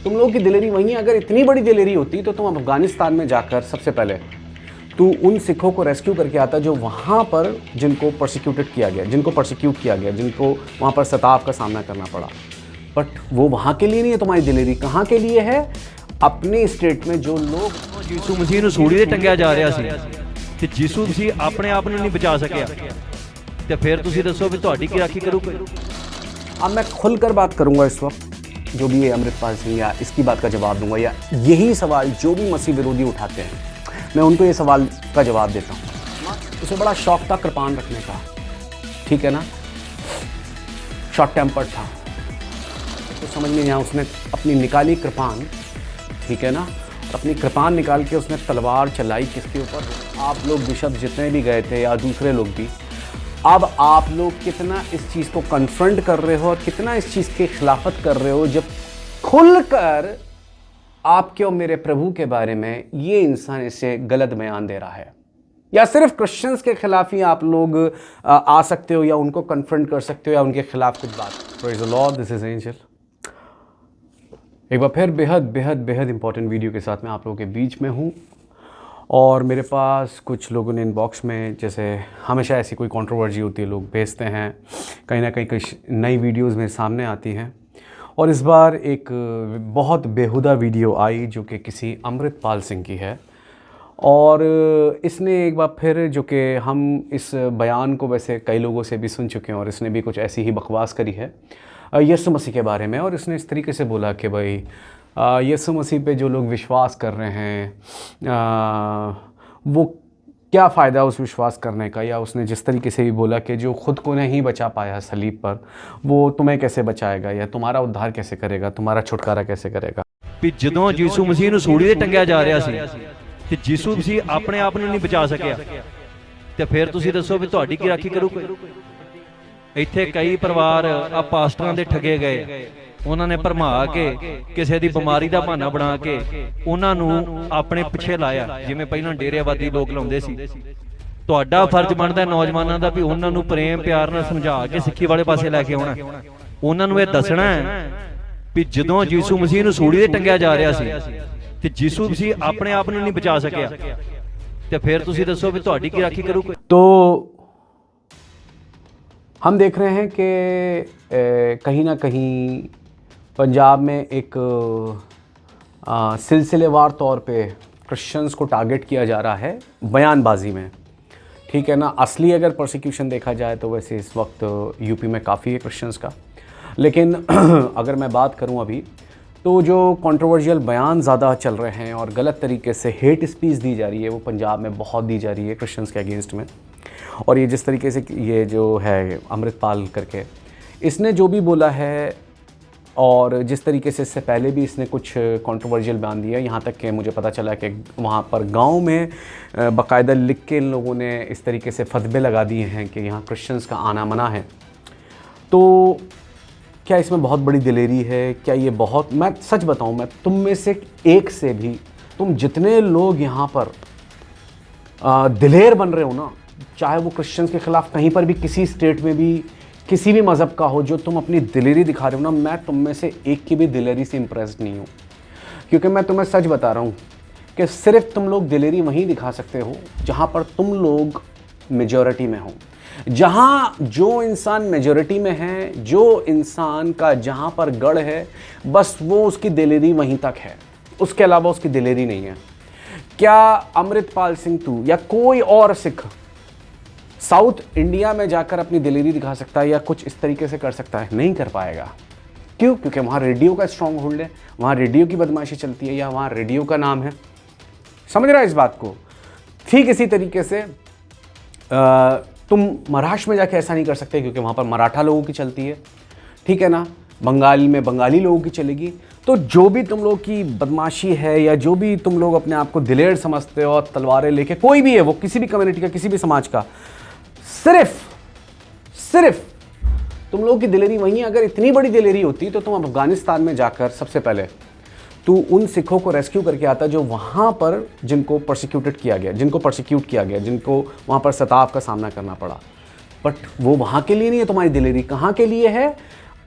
तुम लोगों की दिलेरी वहीं, अगर इतनी बड़ी दिलेरी होती तो तुम अफगानिस्तान में जाकर सबसे पहले तू उन सिखों को रेस्क्यू करके आता जो वहाँ पर जिनको परसिक्यूटेड किया गया, जिनको परसिक्यूट किया गया, जिनको वहाँ पर सताव का सामना करना पड़ा। बट वो वहाँ के लिए नहीं है तुम्हारी दिलेरी, कहाँ के लिए है? अपने स्टेट में जो लोग ਯीशੂ ਮਸੀਹ ਨੂੰ ਸੂਲੀ ਤੇ ਟੰਗਿਆ ਜਾ ਰਿਹਾ ਸੀ ਤੇ ਯीशੂ ਮਸੀਹ ਆਪਣੇ ਆਪ ਨੂੰ ਨਹੀਂ ਬਚਾ ਸਕਿਆ ਤੇ ਫਿਰ ਤੁਸੀਂ ਦੱਸੋ ਵੀ ਤੁਹਾਡੀ ਕੀ ਰਾਖੀ ਕਰੂਗਾ? अब मैं खुलकर बात करूंगा इस वक्त, जो भी ये अमृतपाल सिंह या इसकी बात का जवाब दूंगा, या यही सवाल जो भी मसीह विरोधी उठाते हैं, मैं उनको ये सवाल का जवाब देता हूँ। उसे बड़ा शौक था कृपान रखने का, ठीक है ना, शॉर्ट टेम्पर्ड था, तो समझ में नहीं आया, उसने अपनी निकाली कृपान, ठीक है ना, अपनी कृपान निकाल के उसने तलवार चलाई किसके ऊपर? आप लोग बिशप जितने भी गए थे या दूसरे लोग भी, अब आप लोग कितना इस चीज़ को कन्फ्रंट कर रहे हो और कितना इस चीज़ की खिलाफत कर रहे हो जब खुलकर आपके और मेरे प्रभु के बारे में ये इंसान इसे गलत बयान दे रहा है। या सिर्फ क्रिश्चियंस के खिलाफ ही आप लोग आ सकते हो या उनको कन्फ्रंट कर सकते हो या उनके खिलाफ कुछ बात। Praise the Lord, this is angel. एक बार फिर बेहद बेहद बेहद इंपॉर्टेंट वीडियो के साथ मैं आप लोगों के बीच में हूँ और मेरे पास कुछ लोगों ने इनबॉक्स में, जैसे हमेशा ऐसी कोई कंट्रोवर्सी होती है, लोग भेजते हैं, कहीं ना कहीं कुछ नई वीडियोस मेरे सामने आती हैं और इस बार एक बहुत बेहुदा वीडियो आई जो कि किसी अमृतपाल सिंह की है और इसने एक बार फिर, जो कि हम इस बयान को वैसे कई लोगों से भी सुन चुके हैं और इसने भी कुछ ऐसी ही बकवास करी है यीशु मसीह के बारे में, और इसने इस तरीके से बोला कि भाई यीशु मसीह पे जो लोग विश्वास कर रहे हैं वो क्या फ़ायदा उस विश्वास करने का, या उसने जिस तरीके से भी बोला कि जो ख़ुद को नहीं बचा पाया सलीब पर वो तुम्हें कैसे बचाएगा या तुम्हारा उद्धार कैसे करेगा, तुम्हारा छुटकारा कैसे करेगा। ਵੀ ਜਦੋਂ ਯीशੂ ਮਸੀਹ ਨੂੰ ਸੂਲੀ ਤੇ ਟੰਗਿਆ ਜਾ ਰਿਹਾ ਸੀ ਤੇ ਯीशੂ ਮਸੀਹ ਆਪਣੇ ਆਪ ਨੂੰ ਨਹੀਂ ਬਚਾ ਸਕਿਆ ਤੇ ਫਿਰ ਤੁਸੀਂ ਦੱਸੋ ਵੀ ਤੁਹਾਡੀ ਕੀ ਰਾਖੀ ਕਰੂਗਾ? ਇੱਥੇ ਕਈ ਪਰਿਵਾਰ ਆ ਪਾਸਟਰਾਂ ਦੇ ਠੱਗੇ ਗਏ, ਉਹਨਾਂ ਨੇ ਭਰਮਾ ਕੇ ਕਿਸੇ ਦੀ ਬਿਮਾਰੀ ਦਾ ਬਹਾਨਾ ਬਣਾ ਕੇ ਉਹਨਾਂ ਨੂੰ ਆਪਣੇ ਪਿੱਛੇ ਲਾਇਆ, ਜਿਵੇਂ ਪਹਿਲਾਂ ਡੇਰੇਵਾਦੀ ਲੋਕ ਲਾਉਂਦੇ ਸੀ। ਤੁਹਾਡਾ ਫਰਜ਼ ਬਣਦਾ ਨੌਜਵਾਨਾਂ ਦਾ ਵੀ ਉਹਨਾਂ ਨੂੰ ਪ੍ਰੇਮ ਪਿਆਰ ਨਾਲ ਸਮਝਾ ਕੇ ਸਿੱਖੀ ਵਾਲੇ ਪਾਸੇ ਲੈ ਕੇ ਆਉਣਾ, ਉਹਨਾਂ ਨੂੰ ਇਹ ਦੱਸਣਾ ਵੀ ਜਦੋਂ ਯीशु ਮਸੀਹ ਨੂੰ ਸੂਲੀ ਤੇ ਟੰਗਿਆ ਜਾ ਰਿਹਾ ਸੀ ਤੇ ਯीशु ਮਸੀਹ ਆਪਣੇ ਆਪ ਨੂੰ ਨਹੀਂ ਬਚਾ ਸਕਿਆ ਤੇ ਫਿਰ ਤੁਸੀਂ ਦੱਸੋ ਵੀ ਤੁਹਾਡੀ ਕੀ ਰਾਖੀ ਕਰੂਗਾ? तो हम देख रहे हैं कि कहीं ना कहीं पंजाब में एक सिलसिलेवार तौर पे क्रिश्चियंस को टारगेट किया जा रहा है बयानबाजी में, ठीक है ना। असली अगर प्रोसिक्यूशन देखा जाए तो वैसे इस वक्त यूपी में काफ़ी है क्रिश्चियंस का, लेकिन अगर मैं बात करूं अभी तो जो कंट्रोवर्शियल बयान ज़्यादा चल रहे हैं और गलत तरीके से हेट स्पीच दी जा रही है वो पंजाब में बहुत दी जा रही है क्रिश्चियंस के अगेंस्ट में। और ये जिस तरीके से ये जो है अमृतपाल करके इसने जो भी बोला है और जिस तरीके से इससे पहले भी इसने कुछ कंट्रोवर्शियल बयान दिया, यहाँ तक कि मुझे पता चला कि वहाँ पर गांव में बाकायदा लिख के इन लोगों ने इस तरीके से फतवे लगा दिए हैं कि यहाँ क्रिश्चियंस का आना मना है। तो क्या इसमें बहुत बड़ी दिलेरी है? क्या ये बहुत, मैं सच बताऊँ, मैं तुम में से एक से भी, तुम जितने लोग यहाँ पर दिलेर बन रहे हो ना, चाहे वो क्रिश्चियंस के ख़िलाफ़ कहीं पर भी किसी स्टेट में भी किसी भी मज़हब का हो, जो तुम अपनी दिलेरी दिखा रहे हो ना, मैं तुम में से एक की भी दिलेरी से इम्प्रेस्ड नहीं हूँ। क्योंकि मैं तुम्हें सच बता रहा हूँ कि सिर्फ तुम लोग दिलेरी वहीं दिखा सकते हो जहाँ पर तुम लोग मेजॉरिटी में हो, जहाँ जो इंसान मेजॉरिटी में है, जो इंसान का जहाँ पर गढ़ है, बस वो उसकी दिलेरी वहीं तक है, उसके अलावा उसकी दिलेरी नहीं है। क्या अमृतपाल सिंह तू या कोई और सिख साउथ इंडिया में जाकर अपनी दिलेरी दिखा सकता है या कुछ इस तरीके से कर सकता है? नहीं कर पाएगा। क्यों? क्योंकि वहाँ रेडियो का स्ट्रॉन्ग होल्ड है, वहाँ रेडियो की बदमाशी चलती है या वहाँ रेडियो का नाम है। समझ रहा है इस बात को? ठीक इसी तरीके से तुम महाराष्ट्र में जाके ऐसा नहीं कर सकते क्योंकि वहाँ पर मराठा लोगों की चलती है, ठीक है ना। बंगाल में बंगाली लोगों की चलेगी। तो जो भी तुम लोग की बदमाशी है या जो भी तुम लोग अपने आप को दिलेर समझते हो और तलवारें लेके, कोई भी है वो, किसी भी कम्युनिटी का, किसी भी समाज का, सिर्फ तुम लोगों की दिलेरी वहीं, अगर इतनी बड़ी दिलेरी होती तो तुम अफगानिस्तान में जाकर सबसे पहले तू उन सिखों को रेस्क्यू करके आता जो वहाँ पर जिनको परसिक्यूटेड किया गया, जिनको परसिक्यूट किया गया, जिनको वहाँ पर सताव का सामना करना पड़ा। बट वो वहाँ के लिए नहीं है तुम्हारी दिलेरी, कहाँ के लिए है?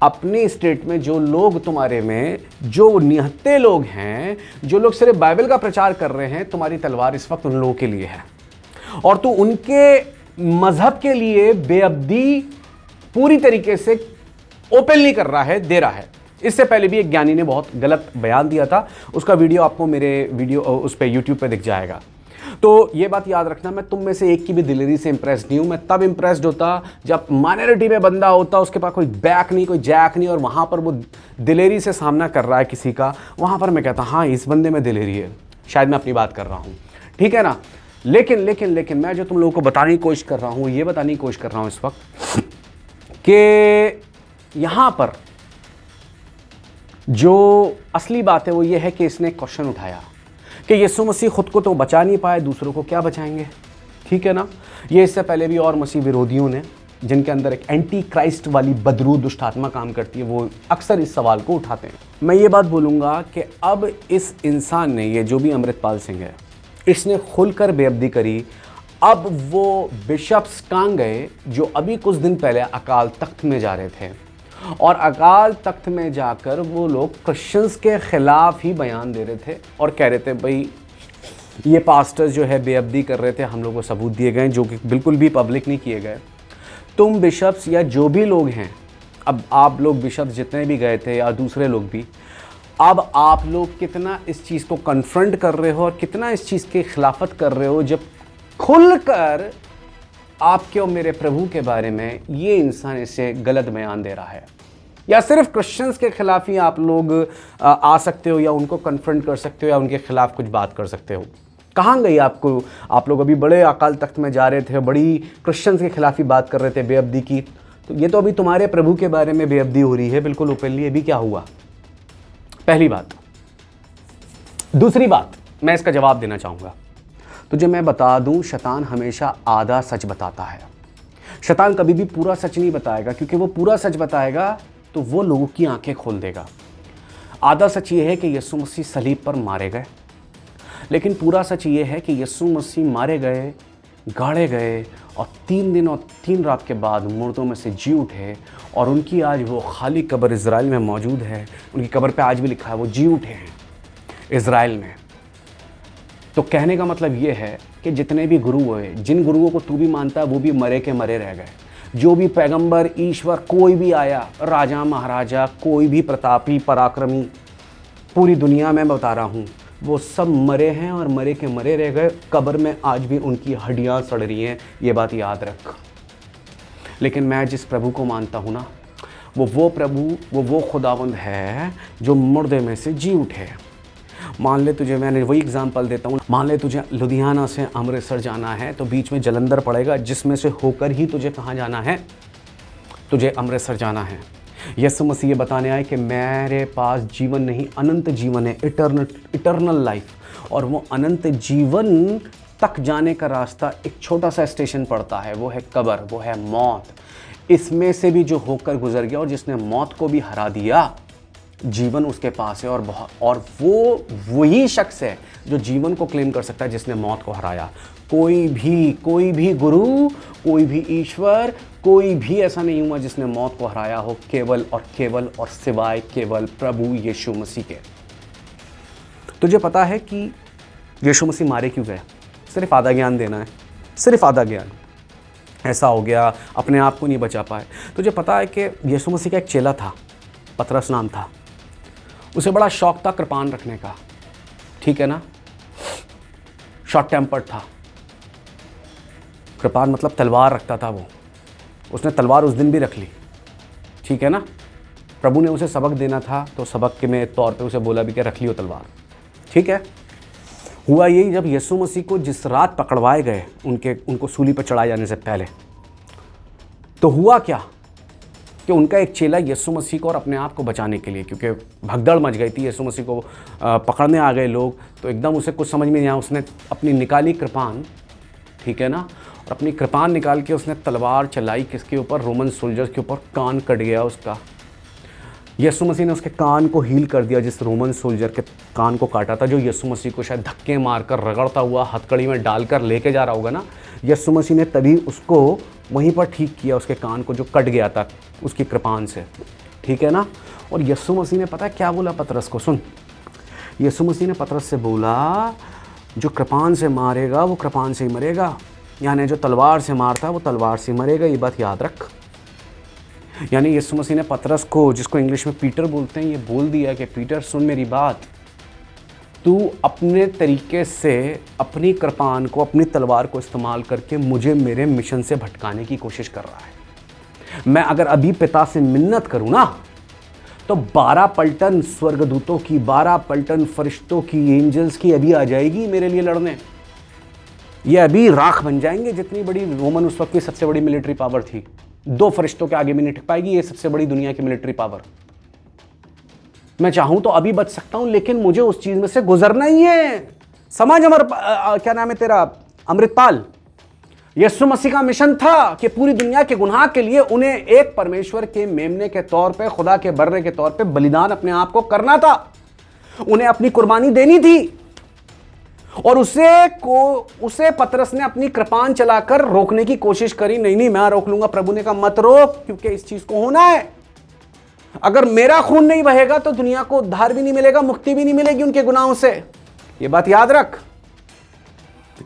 अपने स्टेट में जो लोग तुम्हारे में, जो निहत्ते लोग हैं, जो लोग सिर्फ बाइबल का प्रचार कर रहे हैं, तुम्हारी तलवार इस वक्त उन लोगों के लिए है और तू उनके मजहब के लिए बेअब्दी पूरी तरीके से ओपनली कर रहा है, दे रहा है। इससे पहले भी एक ज्ञानी ने बहुत गलत बयान दिया था, उसका वीडियो आपको मेरे वीडियो उस पे यूट्यूब पे दिख जाएगा। तो ये बात याद रखना, मैं तुम में से एक की भी दिलेरी से इंप्रेस नहीं हूं। मैं तब इंप्रेस्ड होता जब माइनॉरिटी में बंदा होता, उसके पास कोई बैक नहीं, कोई जैक नहीं, और वहां पर वो दिलेरी से सामना कर रहा है किसी का, वहां पर मैं कहता हाँ इस बंदे में दिलेरी है, शायद मैं अपनी बात कर रहा हूं, ठीक है ना। लेकिन लेकिन लेकिन मैं जो तुम लोगों को बताने की कोशिश कर रहा हूं, ये बताने की कोशिश कर रहा हूं इस वक्त कि यहां पर जो असली बात है वो ये है कि इसने क्वेश्चन उठाया कि यीशु मसीह खुद को तो बचा नहीं पाए, दूसरों को क्या बचाएंगे, ठीक है ना। ये इससे पहले भी और मसीह विरोधियों ने, जिनके अंदर एक एंटी क्राइस्ट वाली बदरू दुष्ट आत्मा काम करती है, वो अक्सर इस सवाल को उठाते हैं। मैं ये बात बोलूँगा कि अब इस इंसान ने, ये जो भी अमृतपाल सिंह है, इसने खुलकर बेअब्दी करी। अब वो बिशप्स कहाँ गए जो अभी कुछ दिन पहले अकाल तख्त में जा रहे थे, और अकाल तख्त में जाकर वो लोग क्रिश्चियंस के खिलाफ ही बयान दे रहे थे और कह रहे थे भाई ये पास्टर्स जो है बेअब्दी कर रहे थे, हम लोगों को सबूत दिए गए जो कि बिल्कुल भी पब्लिक नहीं किए गए। तुम बिशप्स या जो भी लोग हैं, अब आप लोग बिशप्स जितने भी गए थे या दूसरे लोग भी, अब आप लोग कितना इस चीज़ को कन्फ्रंट कर रहे हो और कितना इस चीज़ की खिलाफत कर रहे हो, जब खुलकर आपके और मेरे प्रभु के बारे में ये इंसान इसे गलत बयान दे रहा है। या सिर्फ क्रिश्चियंस के खिलाफ ही आप लोग आ सकते हो या उनको कन्फ्रंट कर सकते हो या उनके खिलाफ कुछ बात कर सकते हो। कहाँ गई आपको, आप लोग अभी बड़े अकाल तख्त में जा रहे थे, बड़ी क्रिश्चियंस के खिलाफ ही बात कर रहे थे बेअब्दी की, तो ये तो अभी तुम्हारे प्रभु के बारे में बेअब्दी हो रही है बिल्कुल ओपनली। अभी क्या हुआ, पहली बात। दूसरी बात मैं इसका जवाब देना चाहूँगा। तुझे मैं बता दूं, शैतान हमेशा आधा सच बताता है। शैतान कभी भी पूरा सच नहीं बताएगा, क्योंकि वो पूरा सच बताएगा तो वो लोगों की आंखें खोल देगा। आधा सच ये है कि यीशु मसीह सलीब पर मारे गए, लेकिन पूरा सच ये है कि यीशु मसीह मारे गए, गाड़े गए और 3 दिन और 3 रात के बाद मुर्दों में से जी उठे, और उनकी आज वो खाली कब्र इज़राइल में मौजूद है। उनकी कब्र पे आज भी लिखा है वो जी उठे हैं इज़राइल में। तो कहने का मतलब ये है कि जितने भी गुरु हुए, जिन गुरुओं को तू भी मानता है, वो भी मरे के मरे रह गए। जो भी पैगंबर, ईश्वर, कोई भी आया, राजा महाराजा, कोई भी प्रतापी पराक्रमी, पूरी दुनिया में बता रहा हूँ, वो सब मरे हैं और मरे के मरे रह गए। कब्र में आज भी उनकी हड्डियाँ सड़ रही हैं, ये बात याद रख। लेकिन मैं जिस प्रभु को मानता हूँ ना, वो प्रभु, वो खुदावंद है जो मुर्दे में से जी उठे। मान ले तुझे, मैंने वही एग्जांपल देता हूँ, मान ले तुझे लुधियाना से अमृतसर जाना है, तो बीच में जलंधर पड़ेगा, जिसमें से होकर ही तुझे कहाँ जाना है, तुझे अमृतसर जाना है। यीशु मसीह ये बताने आए कि मेरे पास जीवन नहीं, अनंत जीवन है, इटर्नल लाइफ। और वो अनंत जीवन तक जाने का रास्ता एक छोटा सा स्टेशन पड़ता है, वो है कब्र, वो है मौत। इसमें से भी जो होकर गुजर गया और जिसने मौत को भी हरा दिया, जीवन उसके पास है। और वो वही शख्स है जो जीवन को क्लेम कर सकता है जिसने मौत को हराया। कोई भी गुरु, कोई भी ईश्वर, कोई भी ऐसा नहीं हुआ जिसने मौत को हराया हो, केवल और सिवाय केवल प्रभु यीशु मसीह के। तुझे पता है कि यीशु मसीह मारे क्यों गए? सिर्फ आधा ज्ञान देना है, सिर्फ आधा ज्ञान। ऐसा हो गया, अपने आप को नहीं बचा पाए। तुझे पता है कि यीशु मसीह का एक चेला था, पतरस नाम था। उसे बड़ा शौक था कृपान रखने का, ठीक है ना, शॉर्ट टेम्पर्ड था। कृपान मतलब तलवार रखता था वो। उसने तलवार उस दिन भी रख ली, ठीक है ना। प्रभु ने उसे सबक देना था, तो सबक के में तौर पे उसे बोला भी कि रख लियो तलवार, ठीक है। हुआ यही, जब यीशु मसीह को जिस रात पकड़वाए गए उनको सूली पर चढ़ाए जाने से पहले, तो हुआ क्या कि उनका एक चेला यीशु मसीह को और अपने आप को बचाने के लिए, क्योंकि भगदड़ मच गई थी, यीशु मसीह को पकड़ने आ गए लोग, तो एकदम उसे कुछ समझ में नहीं आया। उसने अपनी निकाली कृपान, ठीक है ना, और अपनी कृपान निकाल के उसने तलवार चलाई किसके ऊपर? रोमन सोल्जर्स के ऊपर। कान कट गया उसका। यीशु मसीह ने उसके कान को हील कर दिया, जिस रोमन सोल्जर के कान को काटा था, जो यीशु मसीह को शायद धक्के मारकर, रगड़ता हुआ हथकड़ी में डालकर लेके जा रहा होगा ना, यीशु मसीह ने तभी उसको वहीं पर ठीक किया, उसके कान को जो कट गया था उसकी कृपान से। ठीक है ना। और यीशु मसीह ने पता है क्या बोला पतरस को, सुन, यीशु मसीह ने पतरस से बोला जो कृपान से मारेगा वो कृपान से ही मरेगा, यानी जो तलवार से मारता है वो तलवार से मरेगा, ये बात याद रख। यानी यीशु मसीह ने पतरस को, जिसको इंग्लिश में पीटर बोलते हैं, ये बोल दिया कि पीटर सुन मेरी बात, तू अपने तरीके से अपनी कृपान को, अपनी तलवार को इस्तेमाल करके मुझे मेरे मिशन से भटकाने की कोशिश कर रहा है। मैं अगर अभी पिता से मिन्नत करूं ना तो 12 पलटन स्वर्गदूतों की, 12 पलटन फरिश्तों की, एंजल्स की अभी आ जाएगी मेरे लिए लड़ने। ये अभी राख बन जाएंगे। जितनी बड़ी रोमन उस वक्त की सबसे बड़ी मिलिट्री पावर थी, 2 फरिश्तों के आगे भी नहीं टिक पाएगी ये सबसे बड़ी दुनिया की मिलिट्री पावर। मैं चाहूं तो अभी बच सकता हूं, लेकिन मुझे उस चीज में से गुजरना ही है। समझ अमर क्या नाम है तेरा, अमृतपाल। यीशु मसीह का मिशन था कि पूरी दुनिया के गुनाह के लिए उन्हें एक परमेश्वर के मेमने के तौर पे, खुदा के बर्रे के तौर पे बलिदान अपने आप को करना था। उन्हें अपनी कुर्बानी देनी थी और उसे पतरस ने अपनी कृपान चलाकर रोकने की कोशिश करी। नहीं मैं रोक लूंगा। प्रभु ने कहा मत रोक, क्योंकि इस चीज को होना है। अगर मेरा खून नहीं बहेगा तो दुनिया को उद्धार भी नहीं मिलेगा, मुक्ति भी नहीं मिलेगी उनके गुनाहों से। ये बात याद रख।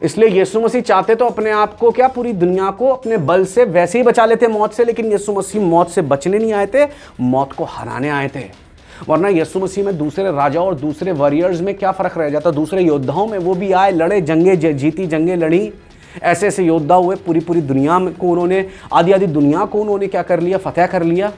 इसलिए यीशु मसीह चाहते तो अपने आप को, क्या पूरी दुनिया को अपने बल से वैसे ही बचा लेते मौत से, लेकिन यीशु मसीह मौत से बचने नहीं आए थे, मौत को हराने आए थे। वरना यीशु मसीह में दूसरे राजाओं और दूसरे वॉरियर्स में क्या फर्क रह जाता, दूसरे योद्धाओं में। वो भी आए, लड़े, जंगे जीती, जंगे लड़ी, ऐसे ऐसे योद्धा हुए, पूरी पूरी दुनिया को उन्होंने, आधी दुनिया को उन्होंने क्या कर लिया, फतेह कर लिया।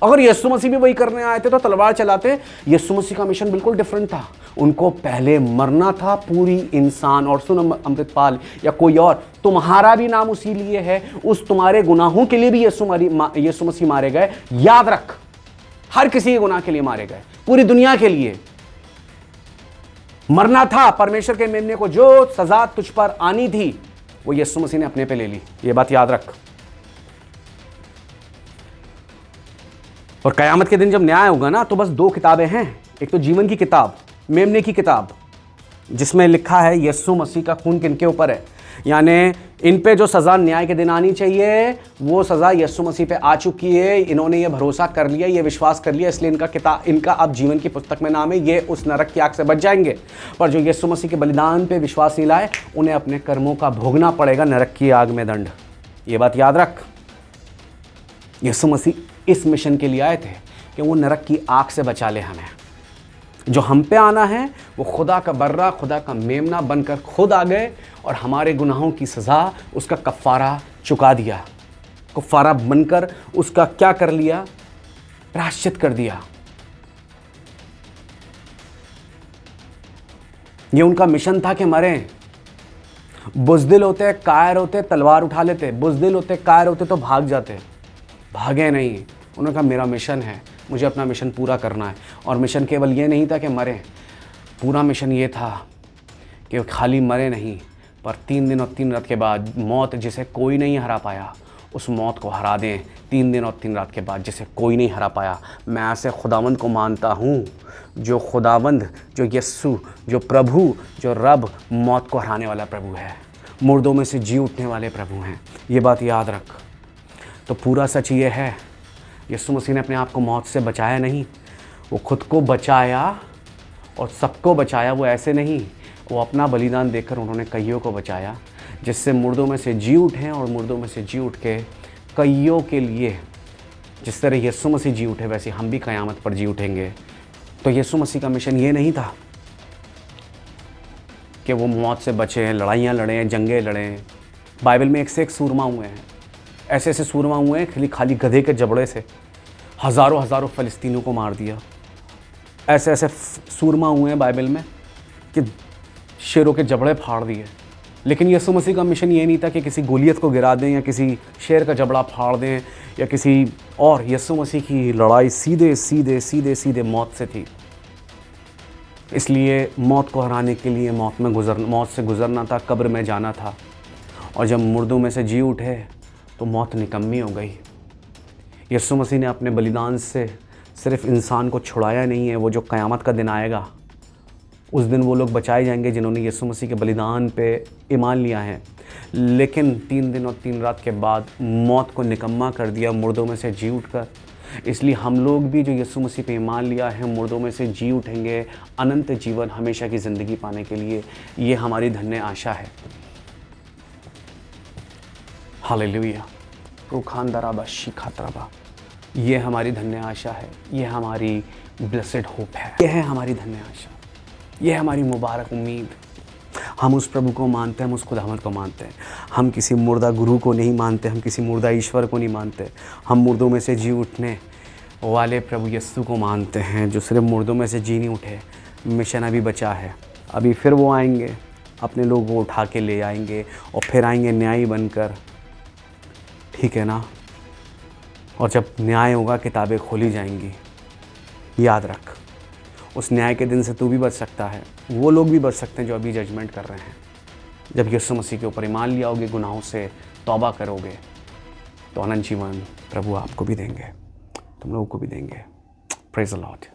अगर यीशु मसीह भी वही करने आए थे तो तलवार चलाते। यीशु मसीह का मिशन बिल्कुल डिफरेंट था। उनको पहले मरना था पूरी इंसान। और सुन अमृतपाल या कोई और, तुम्हारा भी नाम उसी लिए है, उस तुम्हारे गुनाहों के लिए भी यीशु मसीह मारे गए। याद रख, हर किसी के गुनाह के लिए मारे गए, पूरी दुनिया के लिए मरना था। परमेश्वर के मेमने को जो सजा तुझ पर आनी थी वो यीशु मसीह ने अपने पे ले ली। ये बात याद रख। और कयामत के दिन जब न्याय होगा ना तो बस 2 किताबें हैं। एक तो जीवन की किताब, मेमने की किताब, जिसमें लिखा है यीशु मसीह का खून किनके ऊपर है, यानी इन पे जो सज़ा न्याय के दिन आनी चाहिए वो सज़ा यीशु मसीह पे आ चुकी है। इन्होंने ये भरोसा कर लिया, ये विश्वास कर लिया, इसलिए इनका अब जीवन की पुस्तक में नाम है। ये उस नरक की आग से बच जाएंगे। पर जो यीशु मसीह के बलिदान पे विश्वास नहीं लाए, उन्हें अपने कर्मों का भोगना पड़ेगा, नरक की आग में दंड। ये बात याद रख। यीशु मसीह इस मिशन के लिए आए थे कि वो नरक की आग से बचा ले हमें। जो हम पे आना है वो खुदा का बर्रा, खुदा का मेमना बनकर खुद आ गए और हमारे गुनाहों की सज़ा, उसका कफ़ारा चुका दिया। कफ़ारा बनकर उसका क्या कर लिया, प्रायश्चित कर दिया। ये उनका मिशन था कि मरें। बुज़दिल होते, कायर होते, तलवार उठा लेते। बुज़दिल होते, कायर होते तो भाग जाते, भागे नहीं। उन्होंने कहा मेरा मिशन है, मुझे अपना मिशन पूरा करना है। और मिशन केवल ये नहीं था कि मरें, पूरा मिशन ये था कि खाली मरे नहीं, पर 3 दिन और 3 रात के बाद मौत जिसे कोई नहीं हरा पाया, उस मौत को हरा दें 3 दिन और 3 रात के बाद, जिसे कोई नहीं हरा पाया। मैं ऐसे खुदावंद को मानता हूँ, जो खुदावंद, जो यस्सु, जो प्रभु, जो रब मौत को हराने वाला प्रभु है, मुर्दों में से जी उठने वाले प्रभु हैं। ये बात याद रख। तो पूरा सच ये है, यीशु मसीह ने अपने आप को मौत से बचाया नहीं, वो खुद को बचाया और सबको बचाया। वो ऐसे नहीं, वो अपना बलिदान देकर उन्होंने कईयों को बचाया, जिससे मुर्दों में से जी उठें और मुर्दों में से जी उठ के कईयों के लिए, जिस तरह यीशु मसीह जी उठे वैसे हम भी क़यामत पर जी उठेंगे। तो यीशु मसीह का मिशन ये नहीं था कि वो मौत से बचें, लड़ाइयाँ लड़ें, जंगें लड़ें। बाइबल में एक से एक सूरमा हुए हैं, ऐसे ऐसे सूरमा हुए हैं खाली गधे के जबड़े से हज़ारों फ़लस्तीनियों को मार दिया। ऐसे ऐसे सूरमा हुए हैं बाइबल में कि शेरों के जबड़े फाड़ दिए। लेकिन यीशु मसीह का मिशन ये नहीं था कि किसी गोलियत को गिरा दें या किसी शेर का जबड़ा फाड़ दें या किसी और। यीशु मसीह की लड़ाई सीधे सीधे सीधे सीधे मौत से थी। इसलिए मौत को हराने के लिए मौत से गुज़रना था, कब्र में जाना था। और जब मुर्दों में से जी उठे तो मौत निकम्मी हो गई। यीशु मसीह ने अपने बलिदान से सिर्फ इंसान को छुड़ाया नहीं है, वो जो क़यामत का दिन आएगा उस दिन वो लोग बचाए जाएंगे जिन्होंने यीशु मसीह के बलिदान पे ईमान लिया है। लेकिन 3 दिन और 3 रात के बाद मौत को निकम्मा कर दिया, मुर्दों में से जी उठकर। इसलिए हम लोग भी जो यीशु मसीह पे ईमान लिया है, मुर्दों में से जी उठेंगे अनंत जीवन, हमेशा की ज़िंदगी पाने के लिए। ये हमारी धन्य आशा है। हालेलुया। रुखानदराबा शिखातराबा, ये हमारी धन्य आशा है, ये हमारी ब्लेसेड होप है, ये है हमारी धन्य आशा, ये है हमारी मुबारक उम्मीद। हम उस प्रभु को मानते हैं, हम उस खुदावंद को मानते हैं। हम किसी मुर्दा गुरु को नहीं मानते, हम किसी मुर्दा ईश्वर को नहीं मानते। हम मुर्दों में से जी उठने वाले प्रभु यीशु को मानते हैं, जो सिर्फ मुर्दों में से जी नहीं उठे। मिशन अभी बचा है, अभी फिर वो आएंगे, अपने लोगों को उठा के ले आएंगे और फिर आएंगे न्यायी बनकर, ठीक है ना। और जब न्याय होगा, किताबें खोली जाएंगी। याद रख, उस न्याय के दिन से तू भी बच सकता है, वो लोग भी बच सकते हैं जो अभी जजमेंट कर रहे हैं। जब यीशु मसीह के ऊपर ईमान लिया होगे, गुनाहों से तौबा करोगे, तो अनंत जीवन प्रभु आपको भी देंगे, तुम लोगों को भी देंगे। Praise the Lord.